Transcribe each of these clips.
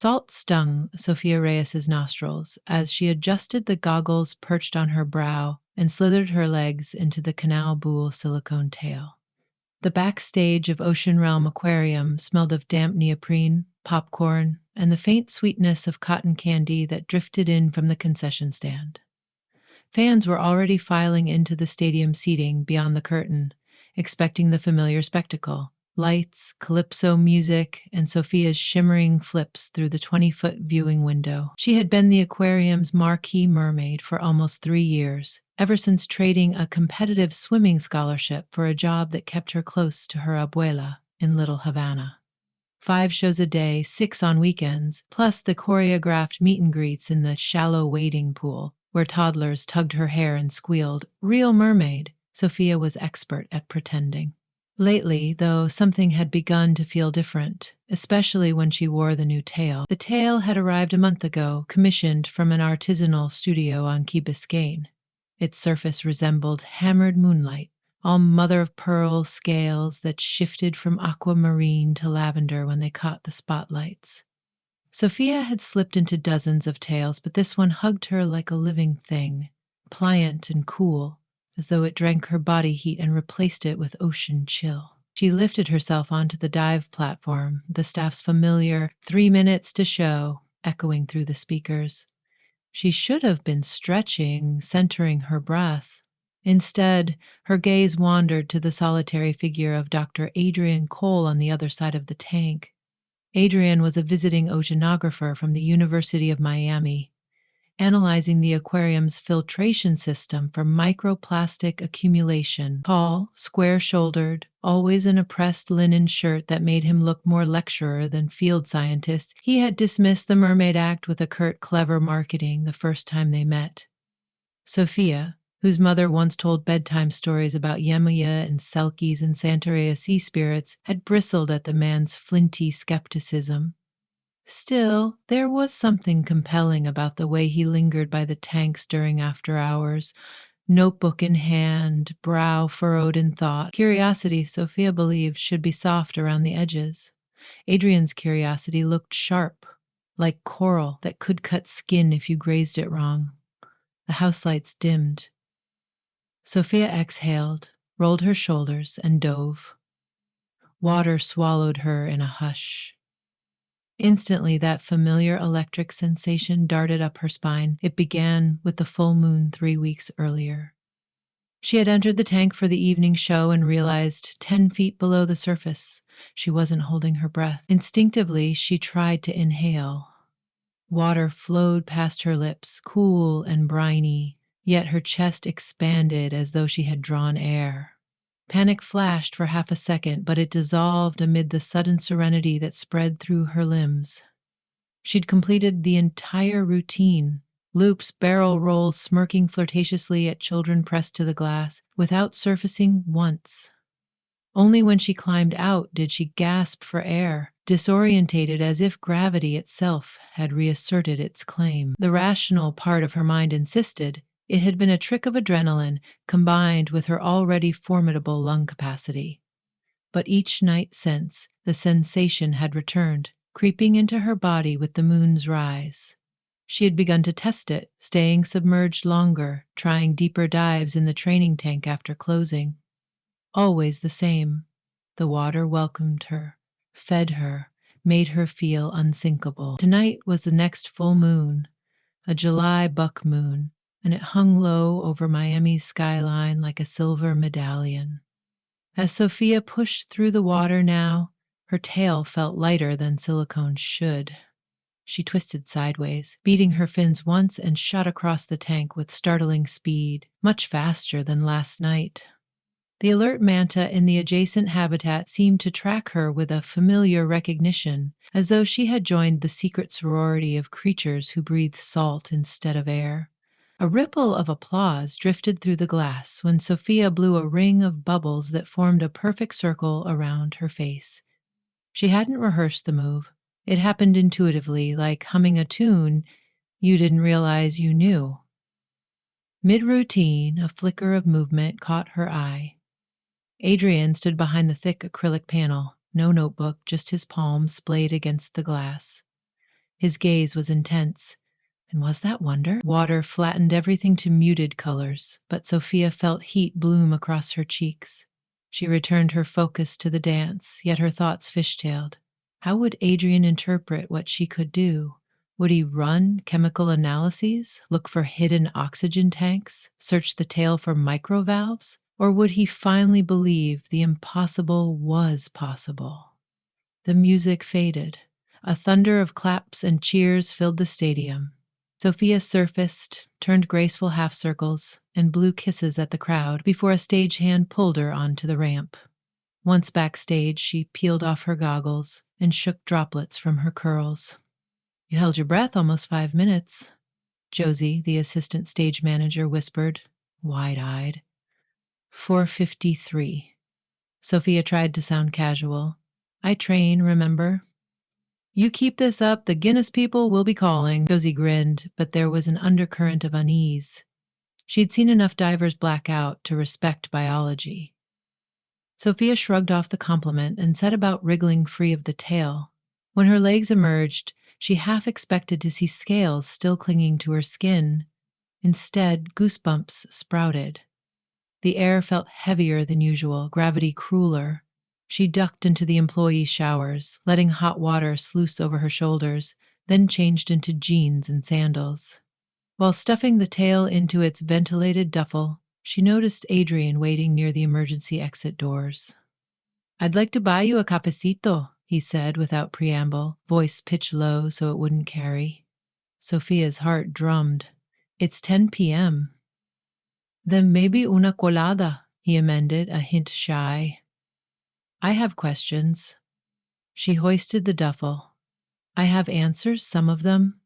Salt stung Sophia Reyes's nostrils as she adjusted the goggles perched on her brow and slithered her legs into the canal boule silicone tail. The backstage of Ocean Realm Aquarium smelled of damp neoprene, popcorn, and the faint sweetness of cotton candy that drifted in from the concession stand. Fans were already filing into the stadium seating beyond the curtain, expecting the familiar spectacle: lights, calypso music, and Sophia's shimmering flips through the 20-foot viewing window. She had been the aquarium's marquee mermaid for almost 3 years, ever since trading a competitive swimming scholarship for a job that kept her close to her abuela in Little Havana. 5 shows a day, 6 on weekends, plus the choreographed meet and greets in the shallow wading pool, where toddlers tugged her hair and squealed, "Real mermaid." Sophia was expert at pretending. Lately, though, something had begun to feel different, especially when she wore the new tail. The tail had arrived a month ago, commissioned from an artisanal studio on Key Biscayne. Its surface resembled hammered moonlight, all mother of pearl scales that shifted from aquamarine to lavender when they caught the spotlights. Sophia had slipped into dozens of tails, but this one hugged her like a living thing, pliant and cool, as though it drank her body heat and replaced it with ocean chill. She lifted herself onto the dive platform, the staff's familiar 3 minutes to show echoing through the speakers. She should have been stretching, centering her breath. Instead, her gaze wandered to the solitary figure of Dr. Adrian Cole on the other side of the tank. Adrian was a visiting oceanographer from the University of Miami, analyzing the aquarium's filtration system for microplastic accumulation. Tall, square-shouldered, always in a pressed linen shirt that made him look more lecturer than field scientist, he had dismissed the Mermaid Act with a curt, clever marketing the first time they met. Sophia, whose mother once told bedtime stories about Yemaya and Selkies and Santerea sea spirits, had bristled at the man's flinty skepticism. Still, there was something compelling about the way he lingered by the tanks during after hours, notebook in hand, brow furrowed in thought. Curiosity, Sophia believed, should be soft around the edges. Adrian's curiosity looked sharp, like coral that could cut skin if you grazed it wrong. The house lights dimmed. Sophia exhaled, rolled her shoulders, and dove. Water swallowed her in a hush. Instantly, that familiar electric sensation darted up her spine. It began with the full moon 3 weeks earlier. She had entered the tank for the evening show and realized 10 feet below the surface, she wasn't holding her breath. Instinctively, she tried to inhale. Water flowed past her lips, cool and briny, yet her chest expanded as though she had drawn air. Panic flashed for half a second, but it dissolved amid the sudden serenity that spread through her limbs. She'd completed the entire routine, loops, barrel rolls, smirking flirtatiously at children pressed to the glass, without surfacing once. Only when she climbed out did she gasp for air, disorientated as if gravity itself had reasserted its claim. The rational part of her mind insisted it had been a trick of adrenaline combined with her already formidable lung capacity. But each night since, the sensation had returned, creeping into her body with the moon's rise. She had begun to test it, staying submerged longer, trying deeper dives in the training tank after closing. Always the same. The water welcomed her, fed her, made her feel unsinkable. Tonight was the next full moon, a July buck moon, and it hung low over Miami's skyline like a silver medallion. As Sophia pushed through the water now, her tail felt lighter than silicone should. She twisted sideways, beating her fins once and shot across the tank with startling speed, much faster than last night. The alert manta in the adjacent habitat seemed to track her with a familiar recognition, as though she had joined the secret sorority of creatures who breathe salt instead of air. A ripple of applause drifted through the glass when Sophia blew a ring of bubbles that formed a perfect circle around her face. She hadn't rehearsed the move. It happened intuitively, like humming a tune you didn't realize you knew. Mid-routine, a flicker of movement caught her eye. Adrian stood behind the thick acrylic panel, no notebook, just his palms splayed against the glass. His gaze was intense. And was that wonder? Water flattened everything to muted colors, but Sophia felt heat bloom across her cheeks. She returned her focus to the dance, yet her thoughts fishtailed. How would Adrian interpret what she could do? Would he run chemical analyses, look for hidden oxygen tanks, search the tail for microvalves? Or would he finally believe the impossible was possible? The music faded. A thunder of claps and cheers filled the stadium. Sophia surfaced, turned graceful half circles, and blew kisses at the crowd before a stagehand pulled her onto the ramp. Once backstage, she peeled off her goggles and shook droplets from her curls. You held your breath almost 5 minutes, Josie, the assistant stage manager, whispered, wide-eyed. 4:53. Sophia tried to sound casual. I train, remember? You keep this up, the Guinness people will be calling. Josie grinned, but there was an undercurrent of unease. She'd seen enough divers black out to respect biology. Sophia shrugged off the compliment and set about wriggling free of the tail. When her legs emerged, she half expected to see scales still clinging to her skin. Instead, goosebumps sprouted. The air felt heavier than usual, gravity crueler. She ducked into the employee showers, letting hot water sluice over her shoulders, then changed into jeans and sandals. While stuffing the tail into its ventilated duffel, she noticed Adrian waiting near the emergency exit doors. I'd like to buy you a cafecito, he said without preamble, voice pitched low so it wouldn't carry. Sophia's heart drummed. It's 10 p.m. Then maybe una colada, he amended, a hint shy. I have questions. She hoisted the duffel. I have answers, some of them.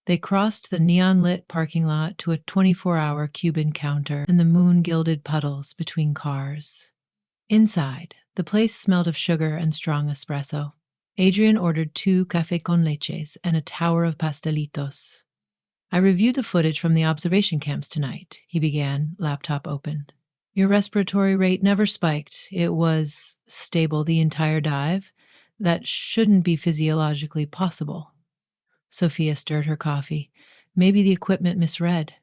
They crossed the neon-lit parking lot to a 24-hour Cuban counter and the moon-gilded puddles between cars. Inside, the place smelled of sugar and strong espresso. Adrian ordered 2 café con leches and a tower of pastelitos. I reviewed the footage from the observation camps tonight, he began, laptop open. Your respiratory rate never spiked. It was stable the entire dive. That shouldn't be physiologically possible. Sophia stirred her coffee. Maybe the equipment misread.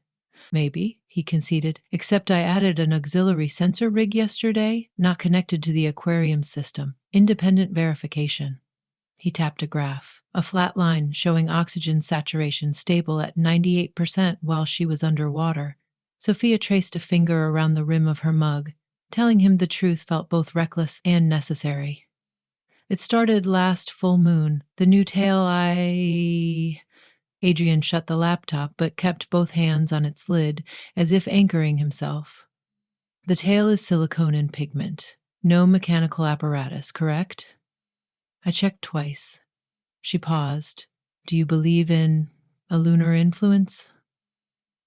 Maybe, he conceded, except I added an auxiliary sensor rig yesterday, not connected to the aquarium system. Independent verification. He tapped a graph, a flat line showing oxygen saturation stable at 98% while she was underwater. Sophia traced a finger around the rim of her mug. Telling him the truth felt both reckless and necessary. It started last full moon. The new tail Adrian shut the laptop but kept both hands on its lid, as if anchoring himself. The tail is silicone and pigment. No mechanical apparatus, correct? I checked twice. She paused. Do you believe in a lunar influence?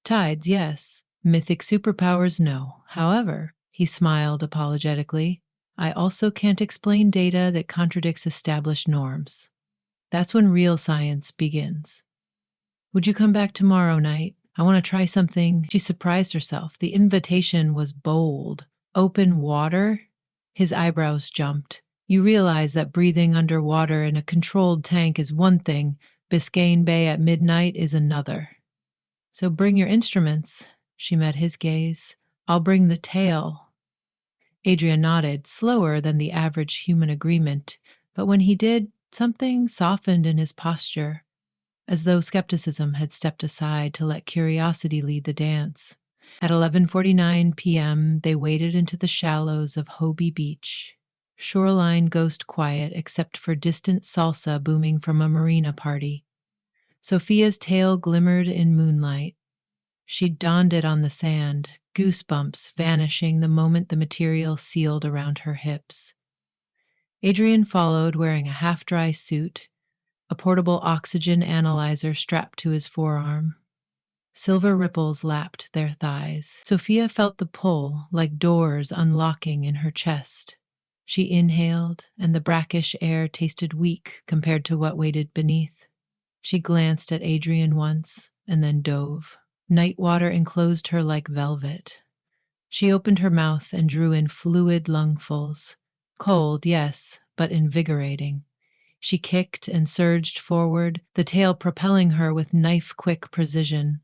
Tides, yes. Mythic superpowers, no. However, he smiled apologetically, I also can't explain data that contradicts established norms. That's when real science begins. Would you come back tomorrow night? I want to try something. She surprised herself. The invitation was bold. Open water? His eyebrows jumped. You realize that breathing underwater in a controlled tank is one thing, Biscayne Bay at midnight is another. So bring your instruments. She met his gaze. I'll bring the tail. Adrian nodded, slower than the average human agreement, but when he did, something softened in his posture, as though skepticism had stepped aside to let curiosity lead the dance. At 11:49 p.m., they waded into the shallows of Hobie Beach. Shoreline ghost quiet except for distant salsa booming from a marina party. Sophia's tail glimmered in moonlight. She donned it on the sand, goosebumps vanishing the moment the material sealed around her hips. Adrian followed wearing a half-dry suit, a portable oxygen analyzer strapped to his forearm. Silver ripples lapped their thighs. Sophia felt the pull, like doors unlocking in her chest. She inhaled, and the brackish air tasted weak compared to what waited beneath. She glanced at Adrian once, and then dove. Night water enclosed her like velvet. She opened her mouth and drew in fluid lungfuls. Cold, yes, but invigorating. She kicked and surged forward, the tail propelling her with knife-quick precision.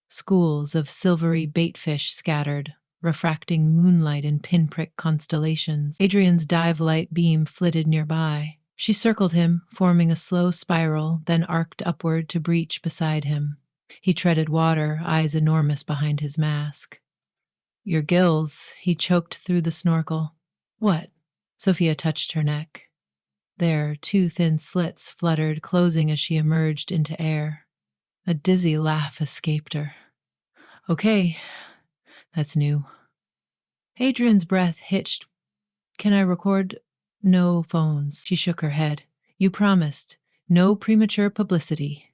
Schools of silvery baitfish scattered, refracting moonlight in pinprick constellations. Adrian's dive light beam flitted nearby. She circled him, forming a slow spiral, then arced upward to breach beside him. He treaded water, eyes enormous behind his mask. Your gills, he choked through the snorkel. What? Sophia touched her neck. There, two thin slits fluttered, closing as she emerged into air. A dizzy laugh escaped her. Okay, that's new. Adrian's breath hitched. Can I record? No phones. She shook her head. You promised. No premature publicity.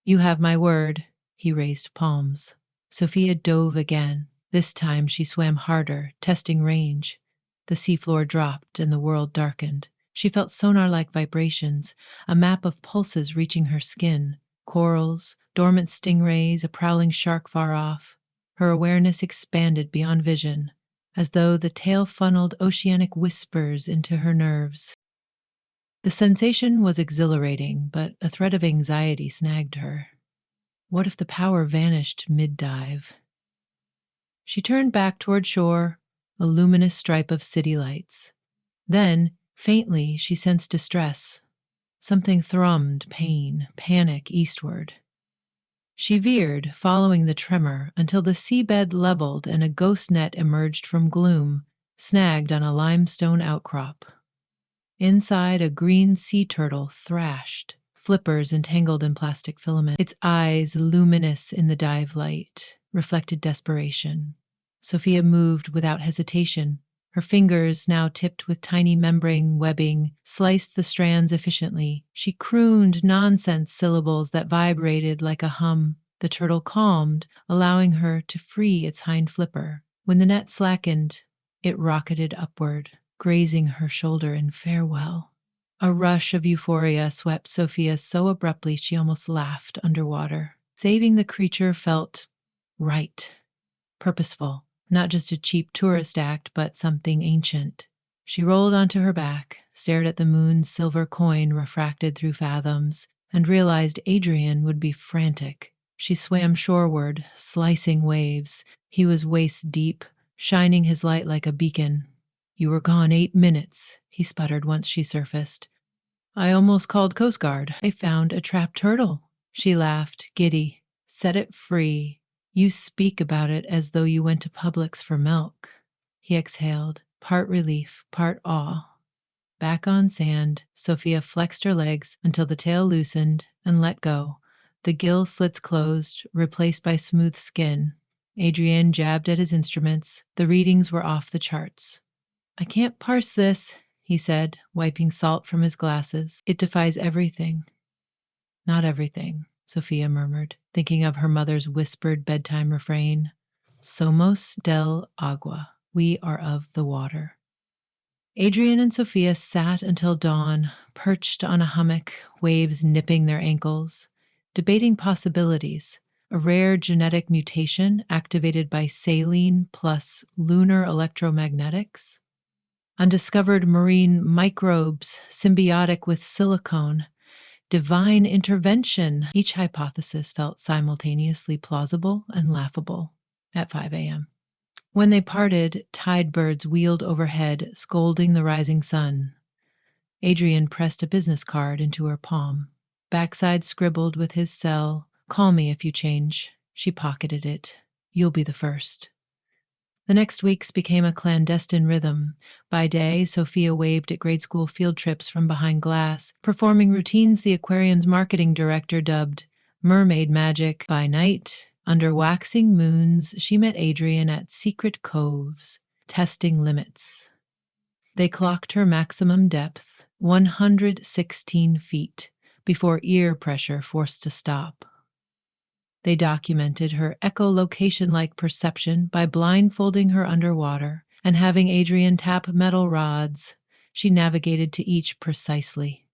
You have my word. He raised palms. Sophia dove again. This time she swam harder, testing range. The seafloor dropped and the world darkened. She felt sonar-like vibrations, a map of pulses reaching her skin. Corals, dormant stingrays, a prowling shark far off. Her awareness expanded beyond vision, as though the tail funneled oceanic whispers into her nerves. The sensation was exhilarating, but a thread of anxiety snagged her. What if the power vanished mid-dive? She turned back toward shore, a luminous stripe of city lights. Then, faintly, she sensed distress. Something thrummed, pain, panic eastward. She veered, following the tremor, until the seabed leveled and a ghost net emerged from gloom, snagged on a limestone outcrop. Inside, a green sea turtle thrashed, flippers entangled in plastic filament. Its eyes, luminous in the dive light, reflected desperation. Sophia moved without hesitation. Her fingers, now tipped with tiny membrane webbing, sliced the strands efficiently. She crooned nonsense syllables that vibrated like a hum. The turtle calmed, allowing her to free its hind flipper. When the net slackened, it rocketed upward, grazing her shoulder in farewell. A rush of euphoria swept Sophia so abruptly she almost laughed underwater. Saving the creature felt right, purposeful. Not just a cheap tourist act, but something ancient. She rolled onto her back, stared at the moon's silver coin refracted through fathoms, and realized Adrian would be frantic. She swam shoreward, slicing waves. He was waist deep, shining his light like a beacon. You were gone 8 minutes, he sputtered once she surfaced. I almost called Coast Guard. I found a trapped turtle. She laughed, giddy. Set it free. You speak about it as though you went to Publix for milk. He exhaled, part relief, part awe. Back on sand, Sophia flexed her legs until the tail loosened and let go. The gill slits closed, replaced by smooth skin. Adrian jabbed at his instruments. The readings were off the charts. I can't parse this, he said, wiping salt from his glasses. It defies everything. Not everything, Sophia murmured, thinking of her mother's whispered bedtime refrain. Somos del agua. We are of the water. Adrian and Sophia sat until dawn, perched on a hummock, waves nipping their ankles, debating possibilities. A rare genetic mutation activated by saline plus lunar electromagnetics. Undiscovered marine microbes symbiotic with silicone. Divine intervention. Each hypothesis felt simultaneously plausible and laughable at 5 a.m. When they parted, tide birds wheeled overhead, scolding the rising sun. Adrian pressed a business card into her palm. Backside scribbled with his cell, call me if you change. She pocketed it. You'll be the first. The next weeks became a clandestine rhythm. By day, Sophia waved at grade school field trips from behind glass, performing routines the aquarium's marketing director dubbed mermaid magic. By night, under waxing moons, she met Adrian at secret coves, testing limits. They clocked her maximum depth, 116 feet, before ear pressure forced a stop. They documented her echolocation-like perception by blindfolding her underwater and having Adrian tap metal rods. She navigated to each precisely.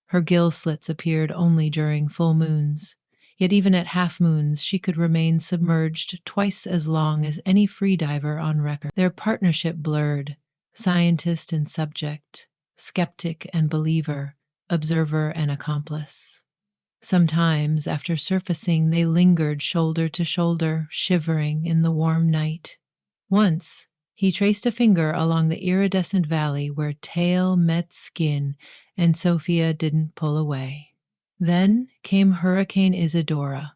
Her gill slits appeared only during full moons, yet even at half moons she could remain submerged twice as long as any freediver on record. Their partnership blurred, scientist and subject, skeptic and believer, observer and accomplice. Sometimes, after surfacing, they lingered shoulder to shoulder, shivering in the warm night. Once, he traced a finger along the iridescent valley where tail met skin, and Sophia didn't pull away. Then came Hurricane Isadora,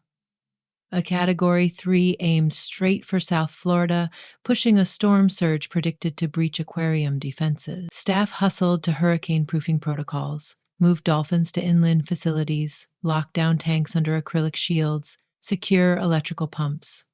a Category 3 aimed straight for South Florida, pushing a storm surge predicted to breach aquarium defenses. Staff hustled to hurricane-proofing protocols, moved dolphins to inland facilities, locked down tanks under acrylic shields, secure electrical pumps.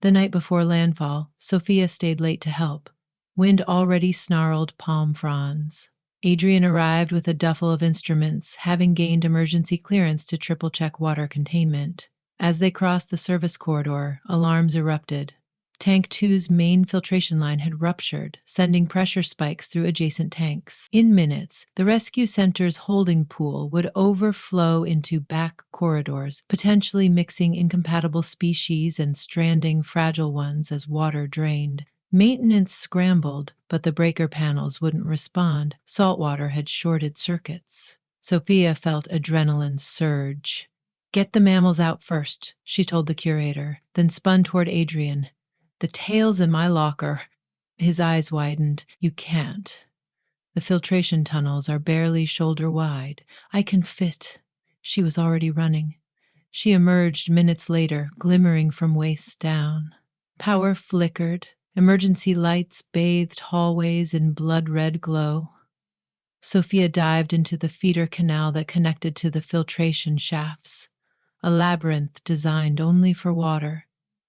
The night before landfall, Sophia stayed late to help. Wind already snarled palm fronds. Adrian arrived with a duffel of instruments, having gained emergency clearance to triple-check water containment. As they crossed the service corridor, alarms erupted. Tank 2's main filtration line had ruptured, sending pressure spikes through adjacent tanks. In minutes, the rescue center's holding pool would overflow into back corridors, potentially mixing incompatible species and stranding fragile ones as water drained. Maintenance scrambled, but the breaker panels wouldn't respond. Saltwater had shorted circuits. Sophia felt adrenaline surge. "Get the mammals out first," she told the curator, then spun toward Adrian. "The tail's in my locker." His eyes widened. "You can't. The filtration tunnels are barely shoulder wide. I can fit." She was already running. She emerged minutes later, glimmering from waist down. Power flickered. Emergency lights bathed hallways in blood-red glow. Sophia dived into the feeder canal that connected to the filtration shafts, a labyrinth designed only for water.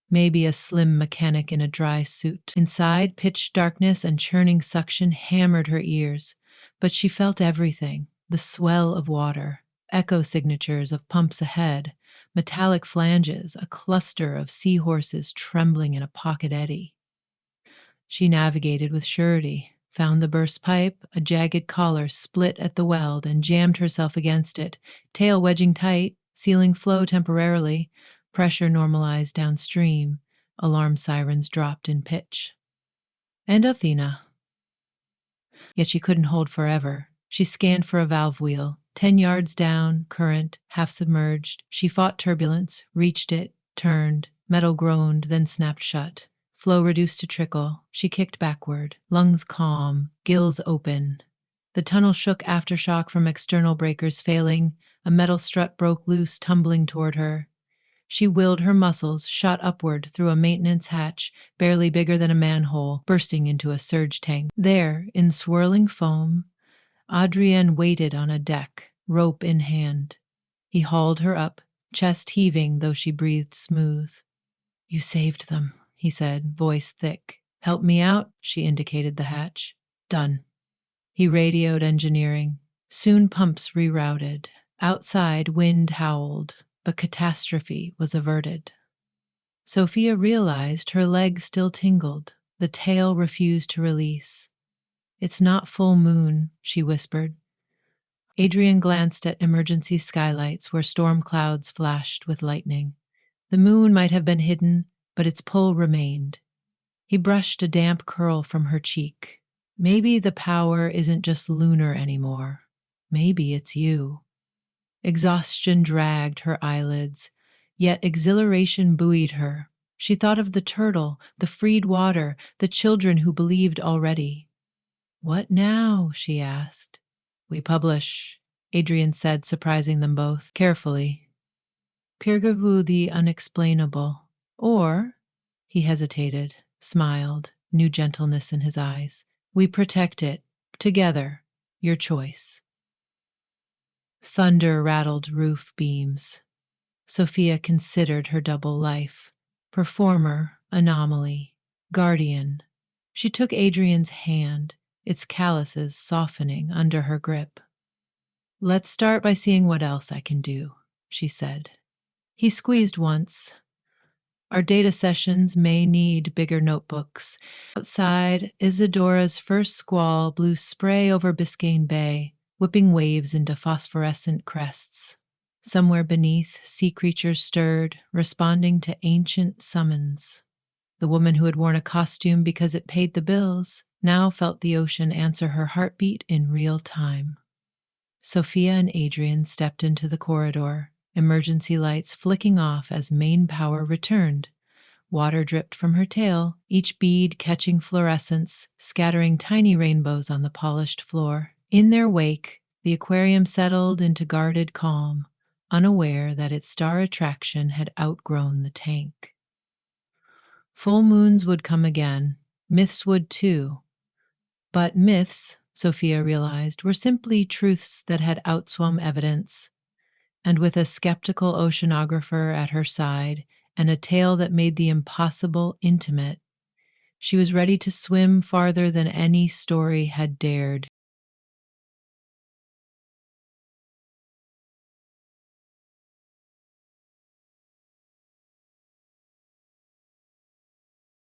Maybe a slim mechanic in a dry suit. Inside, pitch darkness and churning suction hammered her ears, but she felt everything: the swell of water, echo signatures of pumps ahead, metallic flanges, a cluster of seahorses trembling in a pocket eddy. She navigated with surety, found the burst pipe, a jagged collar split at the weld, and jammed herself against it, tail wedging tight, sealing flow temporarily. Pressure normalized downstream. Alarm sirens dropped in pitch. And Athena. Yet she couldn't hold forever. She scanned for a valve wheel. 10 yards down, current, half submerged. She fought turbulence, reached it, turned. Metal groaned, then snapped shut. Flow reduced to trickle. She kicked backward, lungs calm, gills open. The tunnel shook, aftershock from external breakers failing. A metal strut broke loose, tumbling toward her. She willed her muscles, shot upward through a maintenance hatch, barely bigger than a manhole, bursting into a surge tank. There, in swirling foam, Adrienne waited on a deck, rope in hand. He hauled her up, chest heaving though she breathed smooth. "You saved them," he said, voice thick. "Help me out," she indicated the hatch. "Done." He radioed engineering. Soon pumps rerouted. Outside, wind howled, but catastrophe was averted. Sophia realized her leg still tingled. The tail refused to release. "It's not full moon," she whispered. Adrian glanced at emergency skylights where storm clouds flashed with lightning. The moon might have been hidden, but its pull remained. He brushed a damp curl from her cheek. "Maybe the power isn't just lunar anymore. Maybe it's you." Exhaustion dragged her eyelids, yet exhilaration buoyed her. She thought of the turtle, the freed water, the children who believed already. "What now?" she asked. "We publish," Adrian said, surprising them both, carefully. "Pirgez-vous the unexplainable. Or," he hesitated, smiled, new gentleness in his eyes, "we protect it, together, your choice." Thunder rattled roof beams. Sophia considered her double life: performer, anomaly, guardian. She took Adrian's hand, its calluses softening under her grip. "Let's start by seeing what else I can do," she said. He squeezed once. "Our data sessions may need bigger notebooks." Outside, Isadora's first squall blew spray over Biscayne Bay, whipping waves into phosphorescent crests. Somewhere beneath, sea creatures stirred, responding to ancient summons. The woman who had worn a costume because it paid the bills now felt the ocean answer her heartbeat in real time. Sophia and Adrian stepped into the corridor, emergency lights flicking off as main power returned. Water dripped from her tail, each bead catching fluorescence, scattering tiny rainbows on the polished floor. In their wake, the aquarium settled into guarded calm, unaware that its star attraction had outgrown the tank. Full moons would come again, myths would too. But myths, Sophia realized, were simply truths that had outswum evidence. And with a skeptical oceanographer at her side and a tale that made the impossible intimate, she was ready to swim farther than any story had dared.